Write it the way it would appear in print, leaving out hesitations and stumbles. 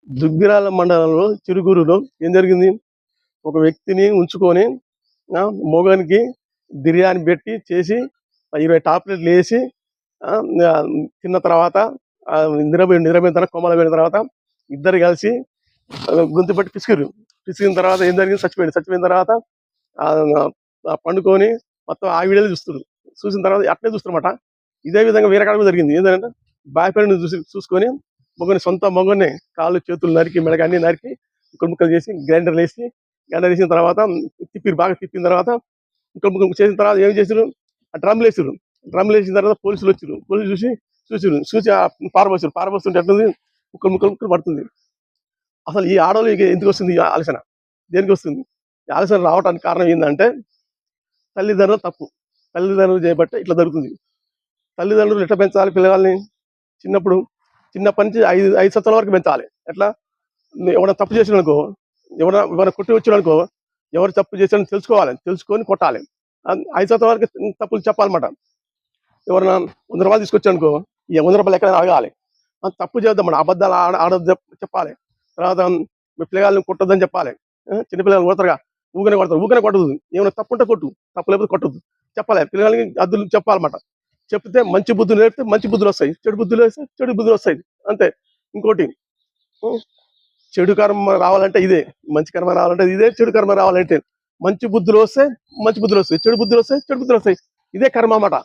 దుగ్గిరాల మండలంలో చిరుగురులో ఏం జరిగింది? ఒక వ్యక్తిని ఉంచుకొని మొగానికి బిర్యానీ పెట్టి చేసి 20 టాబ్లెట్లు వేసి తిన్న తర్వాత నిద్రపోయిన తర్వాత కోమాలో పోయిన తర్వాత ఇద్దరు కలిసి గొంతు పట్టి పిసికిన తర్వాత ఏం జరిగింది? చచ్చిపోయిన తర్వాత పండుకొని మొత్తం ఆ వీడియోలు చూసిన తర్వాత అట్లే చూస్తున్నమాట. ఇదే విధంగా వేరే కాడ జరిగింది. ఏంటంటే బాయ్ ఫ్రెండ్ చూసుకొని సొంత మొగని కాళ్ళు చేతులు నరికి మెడకి అన్ని నరికి ముక్కలు చేసి గ్రైండర్ వేసిన తర్వాత బాగా తిప్పిన తర్వాత చేసిన తర్వాత ఏం చేసారు? ఆ డ్రమ్లు వేసిన తర్వాత పోలీసులు వచ్చారు. పోలీసులు చూసి పారబోస్తుంటే ఎట్లుంది? ముక్కలు పడుతుంది. అసలు ఈ ఆడవాళ్ళకి ఎందుకు వస్తుంది ఈ ఆలోచన? దేనికి వస్తుంది? ఈ ఆలోచన రావడానికి కారణం ఏంటంటే తల్లిదండ్రులు తప్పు. తల్లిదండ్రులు చేయబట్టే ఇట్లా జరుగుతుంది. తల్లిదండ్రులు ఎట్లా పెంచాలి పిల్లగాల్ని? చిన్నప్పటి నుంచి 5 సంవత్సరాల వరకు పెంచాలి. ఎట్లా? ఎవరైనా తప్పు చేసిననుకో, ఎవరైనా కొట్టి వచ్చిననుకో, ఎవరు తప్పు చేశారని తెలుసుకొని కొట్టాలి. 5 సంవత్సరాల వరకు తప్పులు చెప్పాలన్నమాట. ఎవరైనా 100 రూపాయలు తీసుకొచ్చానుకో, ఈ 100 రూపాయలు ఎక్కడైనా అడగాలి. తప్పు చేద్దాం, అబద్ధాలు ఆడొద్దు చెప్పాలి. తర్వాత మీ పిల్లగాళ్ళని కొట్టొద్దని చెప్పాలి. చిన్నపిల్లలు కొడతారుగా, ఊగనే కొట్టదు. ఏమైనా తప్పు ఉంటే కొట్టు, తప్పు లేకపోతే కొట్టద్దు చెప్పాలి. పిల్లగాళ్ళకి అద్దులు చెప్పాలన్నమాట. చెప్తే మంచి బుద్ధులు నేర్పితే మంచి బుద్ధులు వస్తాయి, చెడు బుద్ధులు వేస్తే చెడు బుద్ధులు వస్తాయి. అంతే. ఇంకోటి, చెడు కర్మ రావాలంటే ఇదే, మంచి కర్మ రావాలంటే ఇదే, చెడు కర్మ రావాలంటే మంచి బుద్ధులు వస్తే మంచి బుద్ధులు వస్తాయి, చెడు బుద్ధులు వస్తాయి, చెడు బుద్ధులు వస్తాయి. ఇదే కర్మ అన్నమాట.